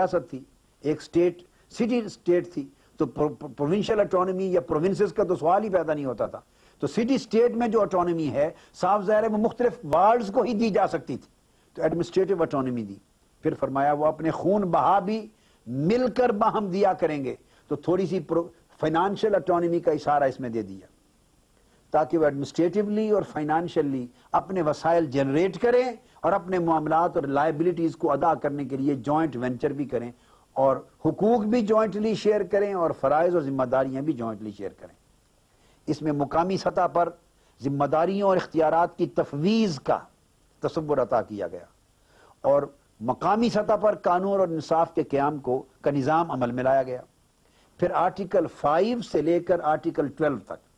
ریاست تھی, ایک سٹیٹ سٹی سٹیٹ تھی, تو پروونشل اٹانومی یا پروونسز کا تو سوال ہی پیدا نہیں ہوتا تھا. تو سٹی سٹیٹ میں جو اٹانومی ہے صاف ظاہر ہے وہ مختلف وارڈز کو ہی دی جا سکتی تھی, تو ایڈمنسٹریٹو اٹانومی دی. پھر فرمایا وہ اپنے خون بہا بھی مل کر باہم دیا کریں گے, تو تھوڑی سی فائنانشل اٹانومی کا اشارہ اس میں دے دیا تاکہ وہ ایڈمنسٹریٹولی اور فائنانشلی اپنے وسائل جنریٹ کریں اور اپنے معاملات اور لائبلٹیز کو ادا کرنے کے لیے جوائنٹ وینچر بھی کریں اور حقوق بھی جوائنٹلی شیئر کریں اور فرائض اور ذمہ داریاں بھی جوائنٹلی شیئر کریں. اس میں مقامی سطح پر ذمہ داریوں اور اختیارات کی تفویض کا تصور عطا کیا گیا اور مقامی سطح پر قانون اور انصاف کے قیام کا نظام عمل میں لایا گیا. پھر آرٹیکل 5 سے لے کر آرٹیکل 12 تک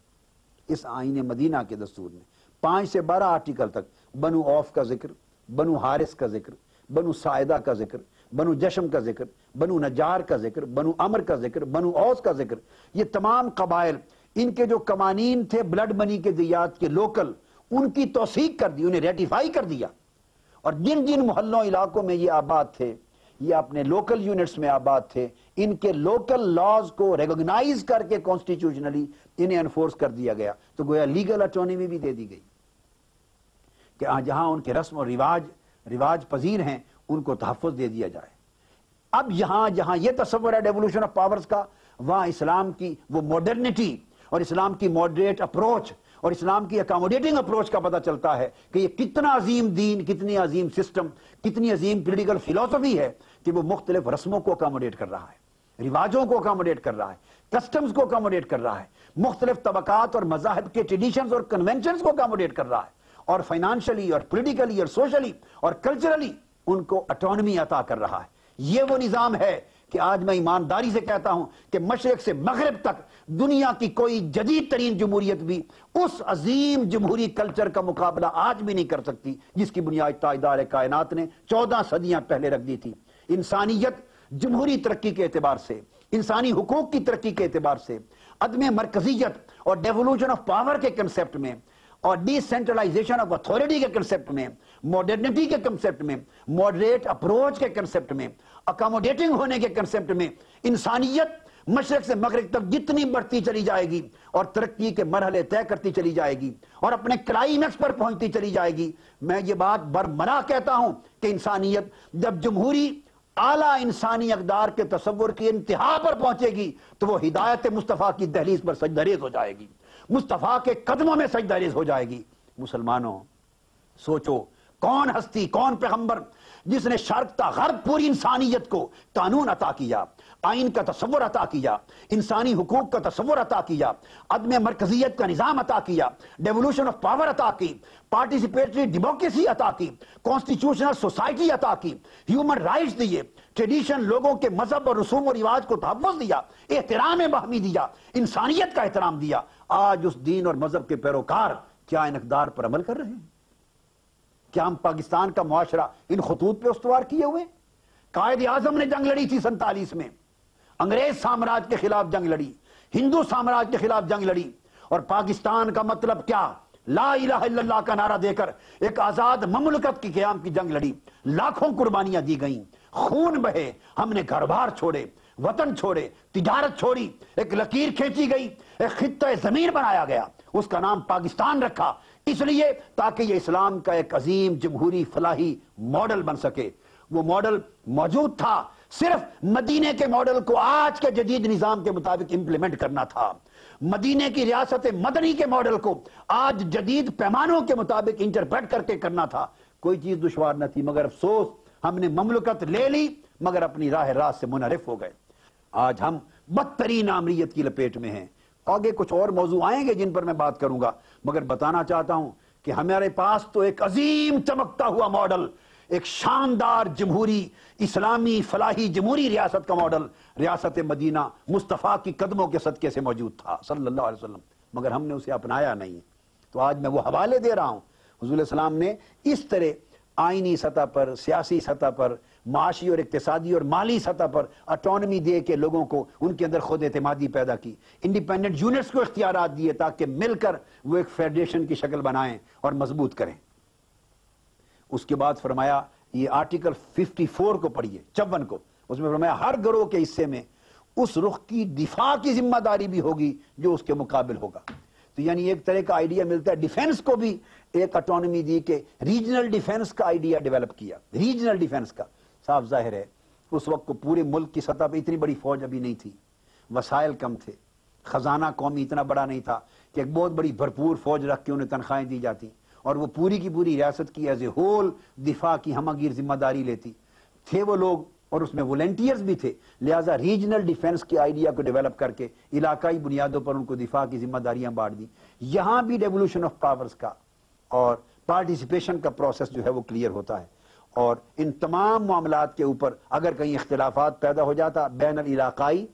اس آئین مدینہ کے دستور میں 5 سے 12 آرٹیکل تک بنو عوف کا ذکر, بنو حارث کا ذکر, بنو سائدہ کا ذکر, بنو جشم کا ذکر, بنو نجار کا ذکر, بنو عمر کا ذکر, بنو اوس کا ذکر. یہ تمام قبائل ان کے جو قوانین تھے بلڈ منی کے دیات کے لوکل, ان کی توثیق کر دی, انہیں ریٹیفائی کر دیا, اور جن جن محلوں علاقوں میں یہ آباد تھے یہ اپنے لوکل یونٹس میں آباد تھے, ان کے لوکل لاز کو ریکگنائز کر کے کانسٹیٹیوشنلی انہیں انفورس کر دیا گیا. تو گویا لیگل اٹانومی بھی دے دی گئی کہ جہاں ان کے رسم اور رواج پذیر ہیں ان کو تحفظ دے دیا جائے. اب جہاں یہ تصور ہے ڈیولوشن آف پاورز کا, وہاں اسلام کی وہ ماڈرنٹی اور اسلام کی ماڈریٹ اپروچ اور اسلام کی اکاموڈیٹنگ اپروچ کا پتہ چلتا ہے کہ یہ کتنا عظیم دین, کتنی عظیم سسٹم, کتنی عظیم پولیٹیکل فلسفی ہے کہ وہ مختلف رسموں کو اکاموڈیٹ کر رہا ہے, رواجوں کو اکاموڈیٹ کر رہا ہے, کسٹمز کو اکاموڈیٹ کر رہا ہے, مختلف طبقات اور مذاہب کے ٹریڈیشنز اور کنونشنز کو اکاموڈیٹ کر رہا ہے, اور فائنانشلی اور پولیٹیکلی اور سوشلی اور کلچرلی ان کو اٹانومی عطا کر رہا ہے. یہ وہ نظام ہے کہ آج میں ایمانداری سے کہتا ہوں کہ مشرق سے مغرب تک دنیا کی کوئی جدید ترین جمہوریت بھی اس عظیم جمہوری کلچر کا مقابلہ آج بھی نہیں کر سکتی جس کی بنیاد تاجدار کائنات نے 14 صدیاں پہلے رکھ دی تھی. انسانیت جمہوری ترقی کے اعتبار سے, انسانی حقوق کی ترقی کے اعتبار سے, عدم مرکزیت اور ڈیولوشن آف پاور کے کنسپٹ میں اور ڈی سینٹرلائزیشن آف اتھارٹی کے کنسپٹ میں, ماڈرنٹی کے کنسپٹ میں, ماڈریٹ اپروچ کے کنسپٹ میں, اکاموڈیٹنگ ہونے کے کنسپٹ میں, انسانیت مشرق سے مغرب تک جتنی بڑھتی چلی جائے گی اور ترقی کے مرحلے طے کرتی چلی جائے گی اور اپنے کلائمیکس پر پہنچتی چلی جائے گی, میں یہ بات برملا کہتا ہوں کہ انسانیت جب جمہوری اعلیٰ انسانی اقدار کے تصور کی انتہا پر پہنچے گی تو وہ ہدایت مصطفیٰ کی دہلیز پر سجدہ ریز ہو جائے گی, مصطفیٰ کے قدموں میں سجدہ ریز ہو جائے گی. مسلمانوں سوچو, کون ہستی, کون پیغمبر جس نے شرق تا غرب پوری انسانیت کو قانون عطا کیا, آئین کا تصور عطا کیا, انسانی حقوق کا تصور عطا کیا, عدم مرکزیت کا نظام عطا کیا, ڈیولوشن آف پاور عطا کی, پارٹیسپیٹری ڈیموکریسی عطا کی, کانسٹیٹیوشنل سوسائٹی عطا کی, ہیومن رائٹس دیے, ٹریڈیشن لوگوں کے مذہب اور رسوم و رواج کو تحفظ دیا, احترام باہمی دیا, انسانیت کا احترام دیا. آج اس دین اور مذہب کے پیروکار کیا ان اقدار پر عمل کر رہے ہیں؟ کیا ہم پاکستان کا معاشرہ ان خطوط پہ استوار کیے ہوئے؟ قائد اعظم نے جنگ لڑی تھی 47 میں, انگریز سامراج کے خلاف جنگ لڑی, ہندو سامراج کے خلاف جنگ لڑی, اور پاکستان کا مطلب کیا, لا الہ الا اللہ کا نعرہ دے کر ایک آزاد مملکت کی قیام کی جنگ لڑی, لاکھوں قربانیاں دی گئیں, خون بہے, ہم نے گھر بار چھوڑے, وطن چھوڑے, تجارت چھوڑی, ایک لکیر کھینچی گئی, ایک خطہ زمین بنایا گیا, اس کا نام پاکستان رکھا, اس لیے تاکہ یہ اسلام کا ایک عظیم جمہوری فلاحی ماڈل بن سکے. وہ ماڈل موجود تھا, صرف مدینے کے ماڈل کو آج کے جدید نظام کے مطابق امپلیمنٹ کرنا تھا, مدینے کی ریاست مدنی کے ماڈل کو آج جدید پیمانوں کے مطابق انٹرپریٹ کر کے کرنا تھا. کوئی چیز دشوار نہ تھی, مگر افسوس ہم نے مملکت لے لی مگر اپنی راہ راست سے منحرف ہو گئے. آج ہم بدترین آمریت کی لپیٹ میں ہیں. آگے کچھ اور موضوع آئیں گے جن پر میں بات کروں گا, مگر بتانا چاہتا ہوں کہ ہمارے پاس تو ایک عظیم چمکتا ہوا ماڈل, ایک شاندار جمہوری اسلامی فلاحی جمہوری ریاست کا ماڈل ریاست مدینہ مصطفیٰ کی قدموں کے صدقے سے موجود تھا صلی اللہ علیہ وسلم, مگر ہم نے اسے اپنایا نہیں. تو آج میں وہ حوالے دے رہا ہوں. حضور علیہ السلام نے اس طرح آئینی سطح پر, سیاسی سطح پر, معاشی اور اقتصادی اور مالی سطح پر اٹانومی دے کے لوگوں کو ان کے اندر خود اعتمادی پیدا کی, انڈیپینڈنٹ یونٹس کو اختیارات دیے تاکہ مل کر وہ ایک فیڈریشن کی شکل بنائیں اور مضبوط کریں. اس کے بعد فرمایا یہ آرٹیکل 54 کو پڑھیے, 54 کو, اس میں فرمایا ہر گروہ کے حصے میں اس رخ کی دفاع کی ذمہ داری بھی ہوگی جو اس کے مقابل ہوگا. تو یعنی ایک طرح کا آئیڈیا ملتا ہے. ڈیفنس کو بھی ایک اٹانومی دی کہ ریجنل ڈیفنس کا آئیڈیا ڈیولپ کیا. ریجنل ڈیفنس کا صاف ظاہر ہے اس وقت کو پورے ملک کی سطح پہ اتنی بڑی فوج ابھی نہیں تھی, وسائل کم تھے, خزانہ قومی اتنا بڑا نہیں تھا کہ ایک بہت بڑی بھرپور فوج رکھ کے انہیں تنخواہیں دی جاتی اور وہ پوری کی پوری ریاست کی ایز اے ہول دفاع کی ہمہ گیر ذمہ داری لیتی. تھے وہ لوگ اور اس میں والنٹیئرز بھی تھے, لہٰذا ریجنل ڈیفنس کے آئیڈیا کو ڈیولپ کر کے علاقائی بنیادوں پر ان کو دفاع کی ذمہ داریاں بانٹ دی. یہاں بھی ڈیولوشن آف پاورز کا اور پارٹیسپیشن کا پروسیس جو ہے وہ کلیئر ہوتا ہے, اور ان تمام معاملات کے اوپر اگر کہیں اختلافات پیدا ہو جاتا بین العلاقائی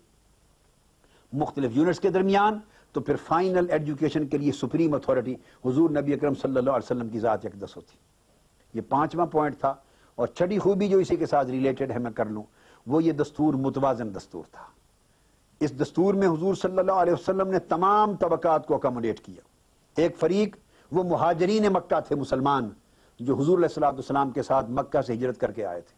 مختلف یونٹس کے درمیان, تو پھر فائنل ایجوکیشن کے لیے سپریم اتھارٹی حضور نبی اکرم صلی اللہ علیہ وسلم کی ذات اقدس ہوتی. یہ 5واں پوائنٹ تھا. اور چھٹی خوبی جو اسی کے ساتھ ریلیٹڈ ہے میں کر لوں, وہ یہ دستور متوازن دستور تھا. اس دستور میں حضور صلی اللہ علیہ وسلم نے تمام طبقات کو اکاموڈیٹ کیا. ایک فریق وہ مہاجرین مکہ تھے, مسلمان جو حضور علیہ السلام کے ساتھ مکہ سے ہجرت کر کے آئے تھے.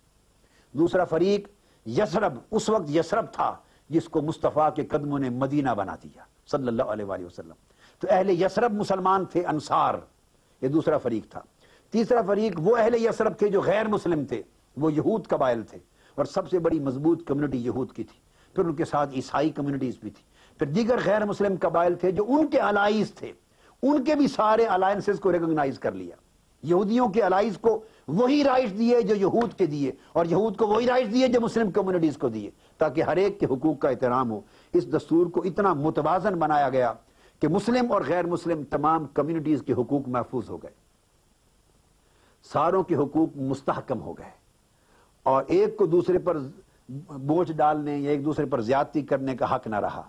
دوسرا فریق یثرب, اس وقت یثرب تھا جس کو مصطفیٰ کے قدموں نے مدینہ بنا دیا صلی اللہ علیہ وآلہ وسلم. تو اہل یثرب مسلمان تھے, انصار, یہ دوسرا فریق تھا. تیسرا فریق وہ اہل یثرب تھے جو غیر مسلم تھے, وہ یہود قبائل تھے, اور سب سے بڑی مضبوط کمیونٹی یہود کی تھی. پھر ان کے ساتھ عیسائی کمیونٹیز بھی تھی. پھر دیگر غیر مسلم قبائل تھے جو ان کے الائز تھے, ان کے بھی سارے الائنسز کو ریکگنائز کر لیا. یہودیوں کے الائز کو وہی رائٹس دیے جو یہود کے دیے, اور یہود کو وہی رائٹس دیے جو مسلم کمیونٹیز کو دیے, تاکہ ہر ایک کے حقوق کا احترام ہو. اس دستور کو اتنا متوازن بنایا گیا کہ مسلم اور غیر مسلم تمام کمیونٹیز کے حقوق محفوظ ہو گئے, ساروں کے حقوق مستحکم ہو گئے, اور ایک کو دوسرے پر بوجھ ڈالنے یا ایک دوسرے پر زیادتی کرنے کا حق نہ رہا,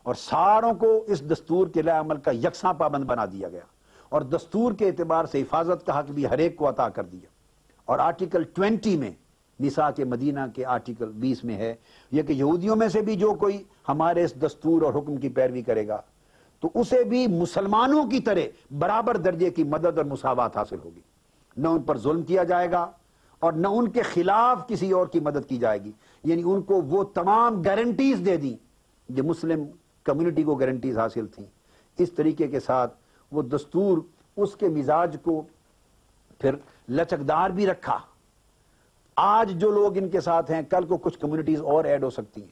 اور ساروں کو اس دستور کے لائے عمل کا یکساں پابند بنا دیا گیا, اور دستور کے اعتبار سے حفاظت کا حق بھی ہر ایک کو عطا کر دیا. اور آرٹیکل 20 میں, نساء کے مدینہ کے آرٹیکل 20 میں ہے یہ کہ یہودیوں میں سے بھی جو کوئی ہمارے اس دستور اور حکم کی پیروی کرے گا تو اسے بھی مسلمانوں کی طرح برابر درجے کی مدد اور مساوات حاصل ہوگی. نہ ان پر ظلم کیا جائے گا اور نہ ان کے خلاف کسی اور کی مدد کی جائے گی. یعنی ان کو وہ تمام گارنٹیز دے دی جو مسلم کمیونٹی کو گارنٹیز حاصل تھیں. اس طریقے کے ساتھ وہ دستور اس کے مزاج کو پھر لچکدار بھی رکھا. آج جو لوگ ان کے ساتھ ہیں کل کو کچھ کمیونٹیز اور ایڈ ہو سکتی ہیں,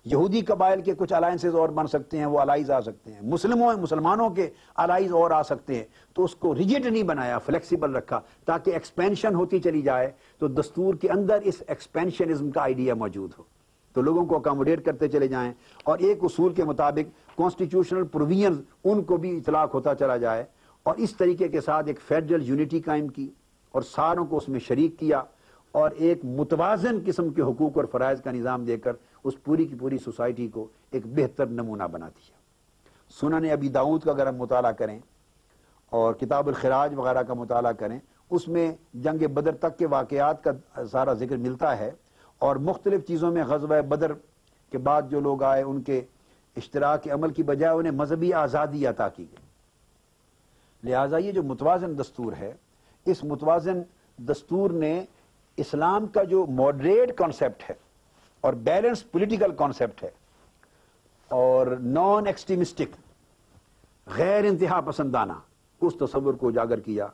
یہودی قبائل کے کچھ الائنسز اور بن سکتے ہیں, وہ الائز آ سکتے ہیں, مسلمانوں کے الائز اور آ سکتے ہیں. تو اس کو ریجڈ نہیں بنایا, فلیکسیبل رکھا تاکہ ایکسپینشن ہوتی چلی جائے تو دستور کے اندر اس ایکسپینشنزم کا آئیڈیا موجود ہو, تو لوگوں کو اکاموڈیٹ کرتے چلے جائیں, اور ایک اصول کے مطابق کانسٹیٹیوشنل پروویژنز ان کو بھی اطلاق ہوتا چلا جائے, اور اس طریقے کے ساتھ ایک فیڈرل یونٹی قائم کی اور ساروں کو اس میں شریک کیا, اور ایک متوازن قسم کے حقوق اور فرائض کا نظام دے کر اس پوری کی پوری سوسائٹی کو ایک بہتر نمونہ بنا دیا. سنن ابی داؤد کا اگر ہم مطالعہ کریں اور کتاب الخراج وغیرہ کا مطالعہ کریں, اس میں جنگ بدر تک کے واقعات کا سارا ذکر ملتا ہے, اور مختلف چیزوں میں غزوہ بدر کے بعد جو لوگ آئے ان کے اشتراک عمل کی بجائے انہیں مذہبی آزادی عطا کی گئی. لہٰذا یہ جو متوازن دستور ہے, اس متوازن دستور نے اسلام کا جو ماڈریٹ کانسیپٹ ہے اور بیلنس پولیٹیکل کانسیپٹ ہے اور نان ایکسٹریمسٹک غیر انتہا پسندانہ اس تصور کو اجاگر کیا